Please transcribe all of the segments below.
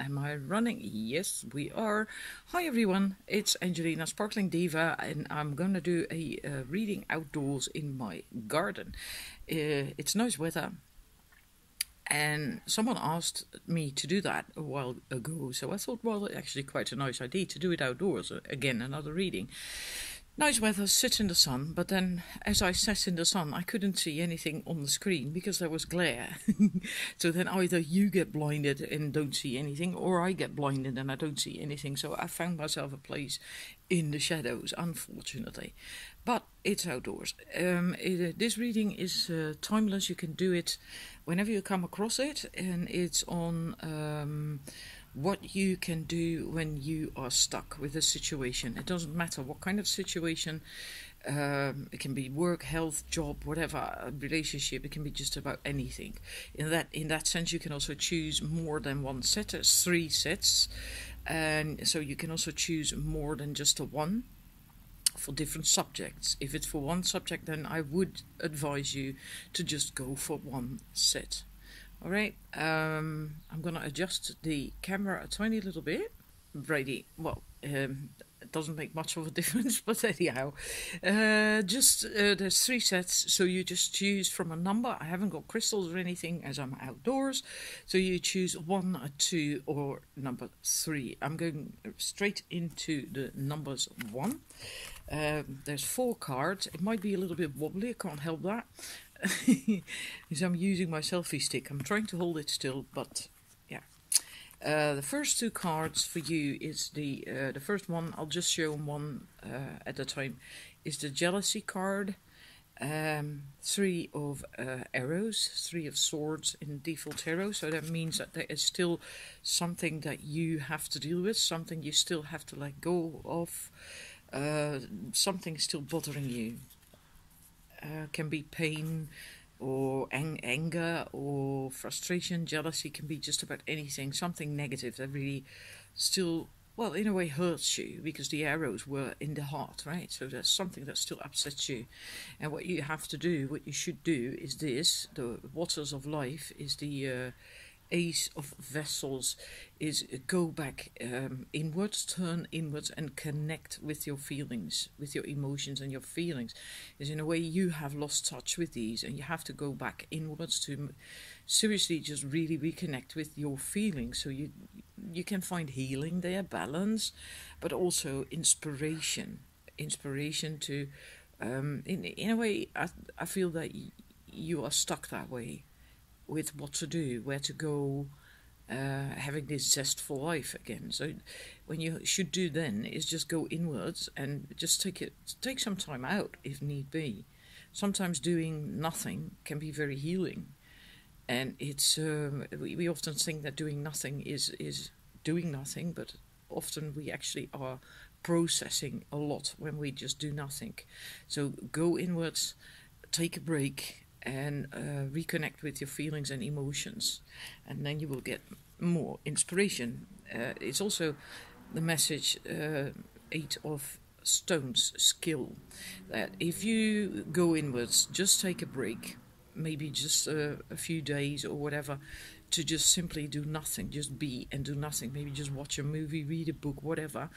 Am I running? Yes, we are. Hi everyone, it's Angelina, Sparkling Diva, and I'm going to do a reading outdoors in my garden. It's nice weather, and someone asked me to do that a while ago, so I thought, well, actually quite a nice idea to do it outdoors. Again, another reading. Nice weather, sit in the sun, but then as I sat in the sun, I couldn't see anything on the screen because there was glare. So then either you get blinded and don't see anything, or I get blinded and I don't see anything. So I found myself a place in the shadows, unfortunately. But it's outdoors. This reading is timeless. You can do it whenever you come across it, and it's on what you can do when you are stuck with a situation. It doesn't matter what kind of situation. It can be work, health, job, whatever, a relationship. It can be just about anything. In that sense, you can also choose more than one set. There's 3 sets, and so you can also choose more than just a one for different subjects. If it's for one subject, then I would advise you to just go for one set. Alright, I'm going to adjust the camera a tiny little bit. Righty, well, it doesn't make much of a difference, but anyhow. There's 3 sets, so you just choose from a number. I haven't got crystals or anything as I'm outdoors, so you choose 1, 2, or number 3. I'm going straight into the numbers 1. There's 4 cards. It might be a little bit wobbly, I can't help that. Because I'm using my selfie stick. I'm trying to hold it still, but yeah. The first 2 cards for you is the first one. I'll just show them one at a time. Is the jealousy card. 3 of arrows, 3 of swords in default tarot. So that means that there is still something that you have to deal with, something you still have to let go of, something still bothering you. Can be pain or anger or frustration. Jealousy can be just about anything, something negative that really still, well, in a way hurts you, because the arrows were in the heart, right? So there's something that still upsets you. And what you have to do, what you should do is this. The waters of life is the Ace of Vessels, is go back inwards, turn inwards and connect with your feelings, with your emotions and your feelings. Is in a way you have lost touch with these, and you have to go back inwards to seriously just really reconnect with your feelings, so you can find healing there, balance, but also inspiration to in a way I feel that you are stuck that way with what to do, where to go, having this zest for life again. So when you should do then is just go inwards and just take some time out if need be. Sometimes doing nothing can be very healing, and it's we often think that doing nothing is doing nothing, but often we actually are processing a lot when we just do nothing. So go inwards, take a break, and reconnect with your feelings and emotions, and then you will get more inspiration. It's also the message 8 of Stones, skill, that if you go inwards, just take a break, maybe just a few days or whatever, to just simply do nothing, just be and do nothing, maybe just watch a movie, read a book, whatever,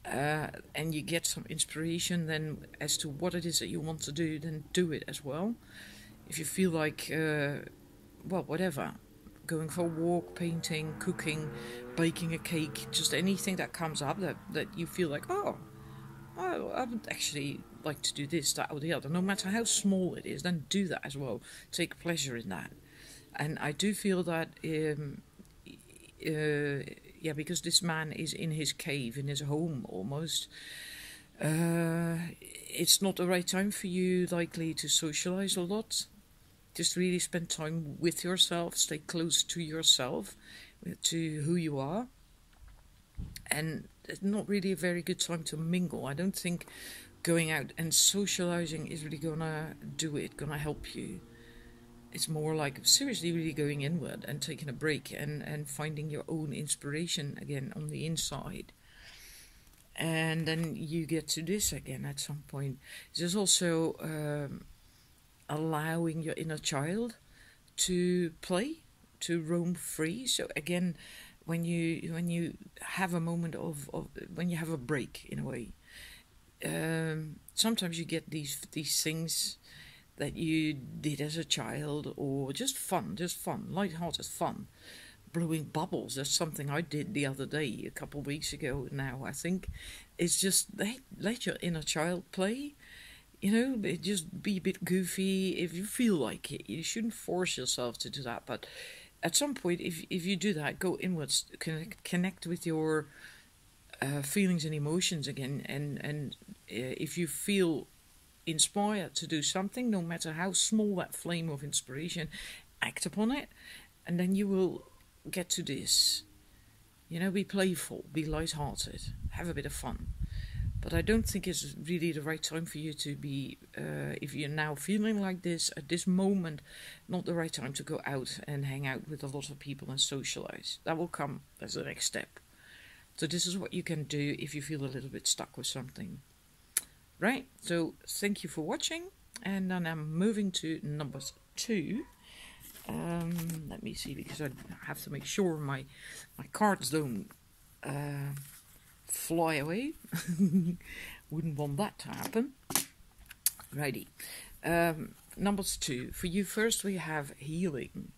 and you get some inspiration then as to what it is that you want to do, then do it as well. If you feel like, well, whatever, going for a walk, painting, cooking, baking a cake, just anything that comes up that you feel like, oh, I would actually like to do this, that or the other, no matter how small it is, then do that as well. Take pleasure in that. And I do feel that, yeah, because this man is in his cave, in his home almost, it's not the right time for you likely to socialize a lot. Just really spend time with yourself, stay close to yourself, to who you are. And it's not really a very good time to mingle. I don't think going out and socializing is really gonna do it, gonna help you. It's more like seriously really going inward and taking a break and finding your own inspiration again on the inside. And then you get to this again at some point. There's also allowing your inner child to play, to roam free. So again, when you have a moment of when you have a break in a way. Sometimes you get these things that you did as a child, or just fun, light-hearted fun, blowing bubbles. That's something I did the other day, a couple of weeks ago now, I think. It's just let your inner child play. Just be a bit goofy if you feel like it. You shouldn't force yourself to do that, but at some point, if you do that, go inwards, connect with your feelings and emotions again, and if you feel inspired to do something, no matter how small that flame of inspiration, act upon it, and then you will get to this. Be playful, be light-hearted, have a bit of fun. But I don't think it's really the right time for you to be, if you're now feeling like this, at this moment, not the right time to go out and hang out with a lot of people and socialize. That will come as the next step. So this is what you can do if you feel a little bit stuck with something. Right, so thank you for watching, and then I'm moving to number 2. Let me see, because I have to make sure my cards don't fly away. Wouldn't want that to happen. Righty. Numbers 2. For you first we have healing.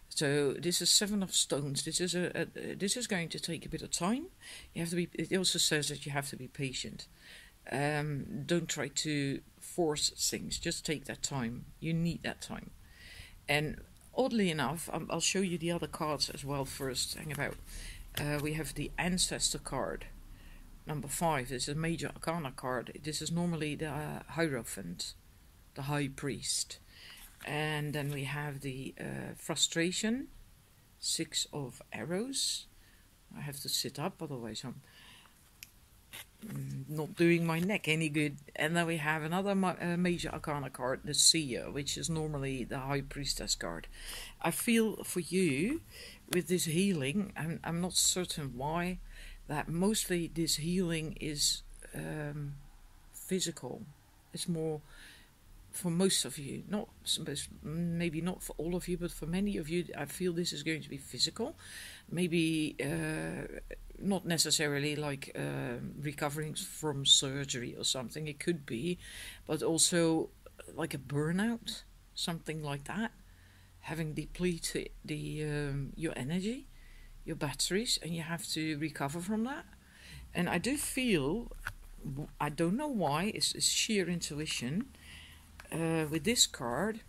So this is 7 of stones. This is going to take a bit of time. You have to be. It also says that you have to be patient. Don't try to force things. Just take that time. You need that time. And oddly enough, I'll show you the other cards as well first. Hang about. We have the Ancestor card. Number 5. This is a Major Arcana card. This is normally the Hierophant, the High Priest. And then we have the Frustration, 6 of Arrows. I have to sit up, otherwise I'm not doing my neck any good. And then we have another Major Arcana card, the Seer, which is normally the High Priestess card. I feel for you, with this healing, I'm not certain why, that mostly this healing is physical. It's more for most of you, maybe not for all of you, but for many of you, I feel this is going to be physical. Maybe not necessarily like recovering from surgery or something. It could be, but also like a burnout, something like that. Having depleted your energy, your batteries, and you have to recover from that. And I do feel, I don't know why, it's sheer intuition. With this card,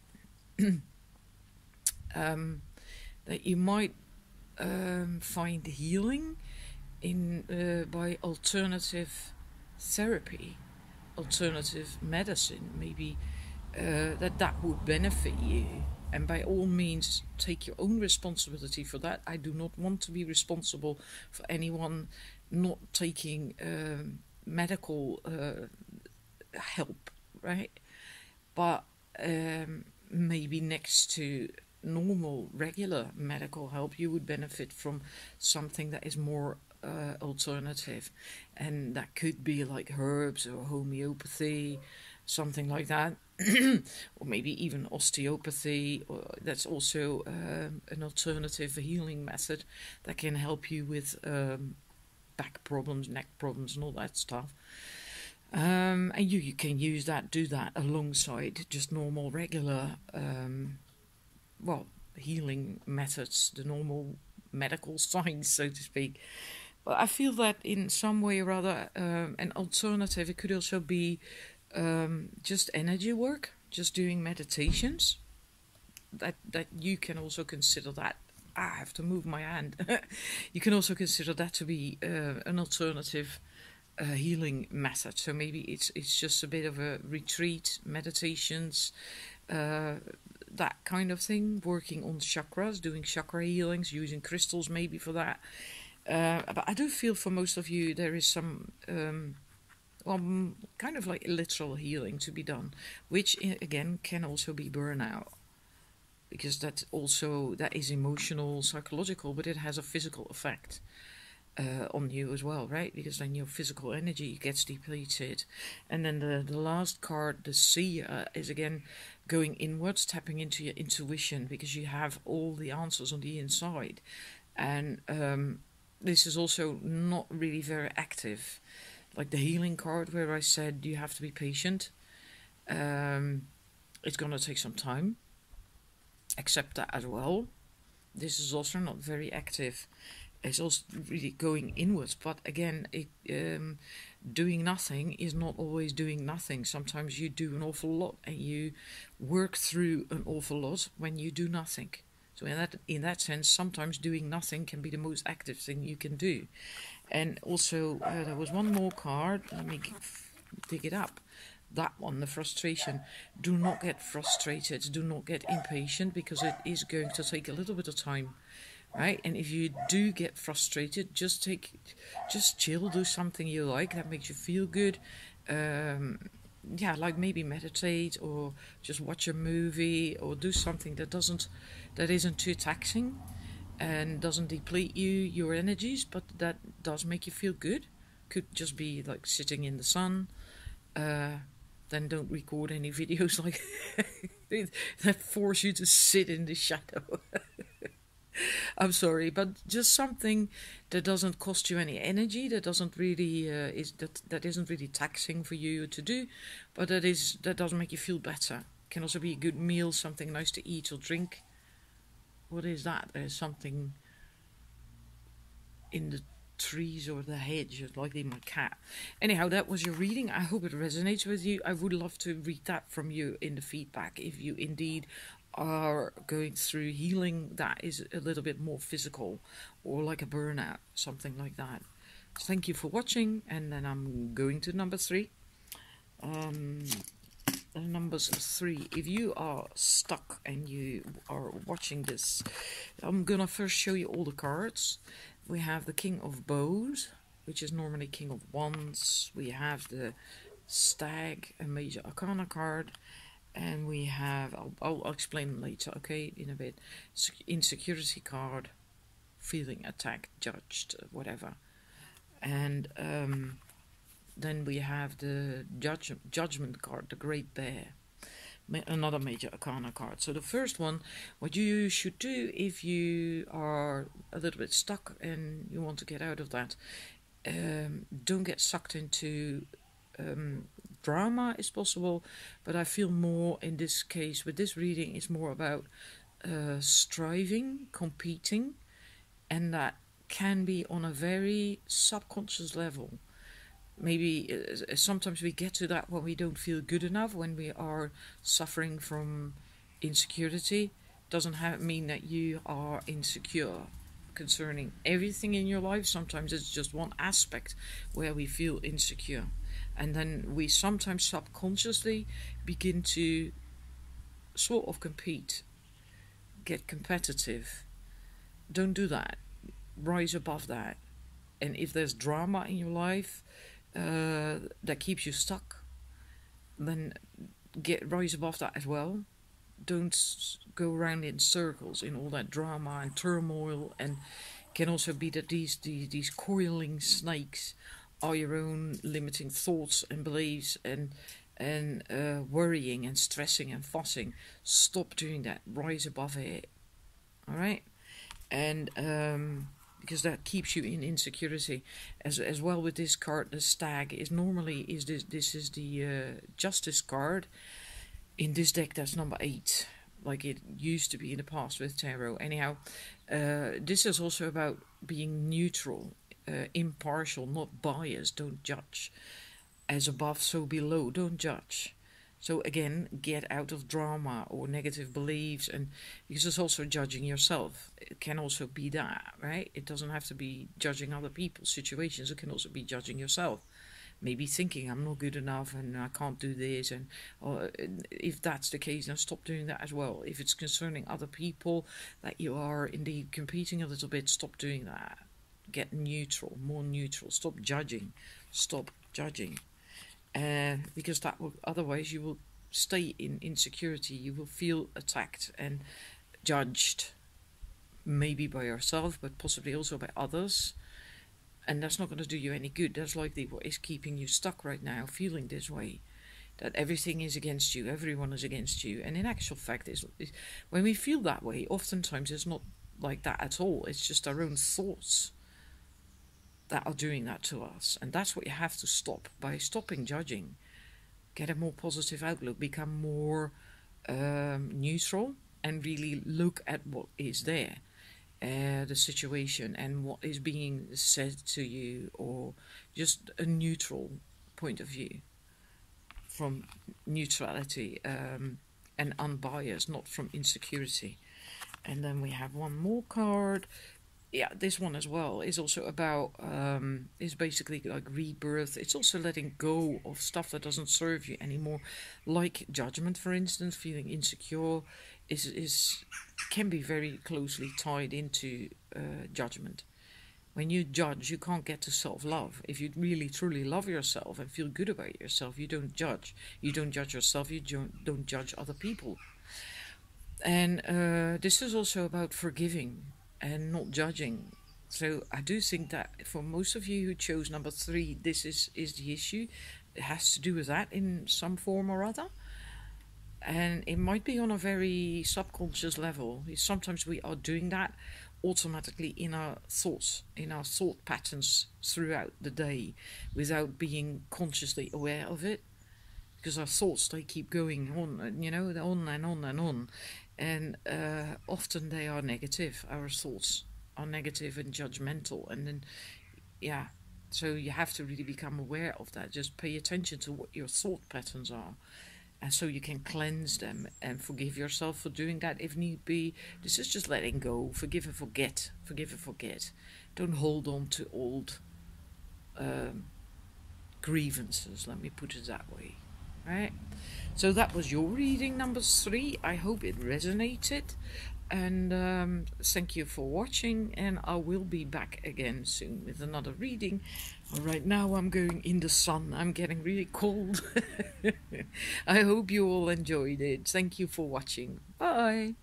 that you might find healing in by alternative therapy, alternative medicine. Maybe that would benefit you. And by all means, take your own responsibility for that. I do not want to be responsible for anyone not taking medical help, right? But maybe next to normal, regular medical help, you would benefit from something that is more alternative. And that could be like herbs or homeopathy, something like that. Or maybe even osteopathy. That's also an alternative healing method that can help you with back problems, neck problems, and all that stuff. And you can use that, do that alongside just normal, regular, healing methods, the normal medical science, so to speak. But I feel that in some way or other, an alternative, it could also be just energy work, just doing meditations. That you can also consider that. I have to move my hand. You can also consider that to be an alternative healing method. So maybe it's just a bit of a retreat, meditations, that kind of thing, working on chakras, doing chakra healings, using crystals maybe for that. But I do feel for most of you there is some kind of like literal healing to be done, which again can also be burnout, because that is emotional, psychological, but it has a physical effect on you as well, right? Because then your physical energy gets depleted. And then the last card, the Seer, is again going inwards, tapping into your intuition, because you have all the answers on the inside. And this is also not really very active. Like the healing card where I said you have to be patient. It's going to take some time. Accept that as well. This is also not very active. It's also really going inwards. But again, doing nothing is not always doing nothing. Sometimes you do an awful lot and you work through an awful lot when you do nothing. So in that sense, sometimes doing nothing can be the most active thing you can do. And also, there was one more card. Let me dig it up. That one, the frustration. Do not get frustrated. Do not get impatient, because it is going to take a little bit of time, right? And if you do get frustrated, just chill. Do something you like that makes you feel good. Like maybe meditate or just watch a movie or do something that isn't too taxing and doesn't deplete your energies, but that does make you feel good. Could just be like sitting in the sun. Then don't record any videos like that force you to sit in the shadow. I'm sorry, but just something that doesn't cost you any energy, that doesn't really that isn't really taxing for you to do, but that does make you feel better. Can also be a good meal, something nice to eat or drink. What is that? There's something in the trees or the hedge, likely my cat. Anyhow, that was your reading. I hope it resonates with you. I would love to read that from you in the feedback if you indeed are going through healing that is a little bit more physical, or like a burnout, something like that. So thank you for watching, and then I'm going to number 3. Numbers 3. If you are stuck and you are watching this, I'm gonna first show you all the cards. We have the King of Bows, which is normally King of Wands. We have the Stag, a Major Arcana card. And we have, I'll explain later, okay, in a bit. Insecurity card, feeling attacked, judged, whatever. And then we have the judgment card, the Great Bear, another Major Arcana card. So the first one, what you should do if you are a little bit stuck and you want to get out of that, don't get sucked into drama is possible, but I feel more in this case with this reading is more about striving, competing, and that can be on a very subconscious level. Maybe sometimes we get to that when we don't feel good enough, when we are suffering from insecurity. Doesn't mean that you are insecure concerning everything in your life. Sometimes it's just one aspect where we feel insecure. And then we sometimes subconsciously begin to sort of compete, get competitive. Don't do that. Rise above that. And if there's drama in your life that keeps you stuck, then rise above that as well. Don't go around in circles in all that drama and turmoil. And can also be that these coiling snakes are your own limiting thoughts and beliefs and worrying and stressing and fussing. Stop doing that. Rise above it. All right, and because that keeps you in insecurity. As well with this card, the Stag is this is the Justice card. In this deck, that's number 8, like it used to be in the past with tarot. Anyhow, this is also about being neutral. Impartial, not biased. Don't judge. As above, so below. Don't judge. So again, get out of drama or negative beliefs, and because it's also judging yourself. It can also be that, right? It doesn't have to be judging other people's situations. It can also be judging yourself. Maybe thinking I'm not good enough and I can't do this, and if that's the case, then stop doing that as well. If it's concerning other people that you are indeed competing a little bit, stop doing that. Get neutral, more neutral. Stop judging. Because that will, otherwise you will stay in insecurity. You will feel attacked and judged, maybe by yourself, but possibly also by others. And that's not going to do you any good. That's likely what is keeping you stuck right now, feeling this way. That everything is against you, everyone is against you. And in actual fact, when we feel that way, oftentimes it's not like that at all. It's just our own thoughts. that are doing that to us. And that's what you have to stop. By stopping judging, get a more positive outlook, become more neutral, and really look at what is there, the situation and what is being said to you, or just a neutral point of view, from neutrality and unbiased, not from insecurity. And then we have one more card. Yeah, this one as well is also about, is basically like rebirth. It's also letting go of stuff that doesn't serve you anymore, like judgment, for instance. Feeling insecure can be very closely tied into judgment. When you judge, you can't get to self-love. If you really truly love yourself and feel good about yourself, you don't judge. You don't judge yourself, you don't judge other people. And this is also about forgiving and not judging. So I do think that for most of you who chose number 3, this is the issue. It has to do with that in some form or other. And it might be on a very subconscious level. Sometimes we are doing that automatically in our thoughts, in our thought patterns throughout the day, without being consciously aware of it. Because our thoughts, they keep going on, you know, on and on and on. And often they are negative. Our thoughts are negative and judgmental. And then, yeah, so you have to really become aware of that. Just pay attention to what your thought patterns are. And so you can cleanse them and forgive yourself for doing that if need be. This is just letting go. Forgive and forget. Forgive and forget. Don't hold on to old grievances, let me put it that way. Right? So that was your reading number 3. I hope it resonated. And thank you for watching. And I will be back again soon with another reading. Right now I'm going in the sun. I'm getting really cold. I hope you all enjoyed it. Thank you for watching. Bye.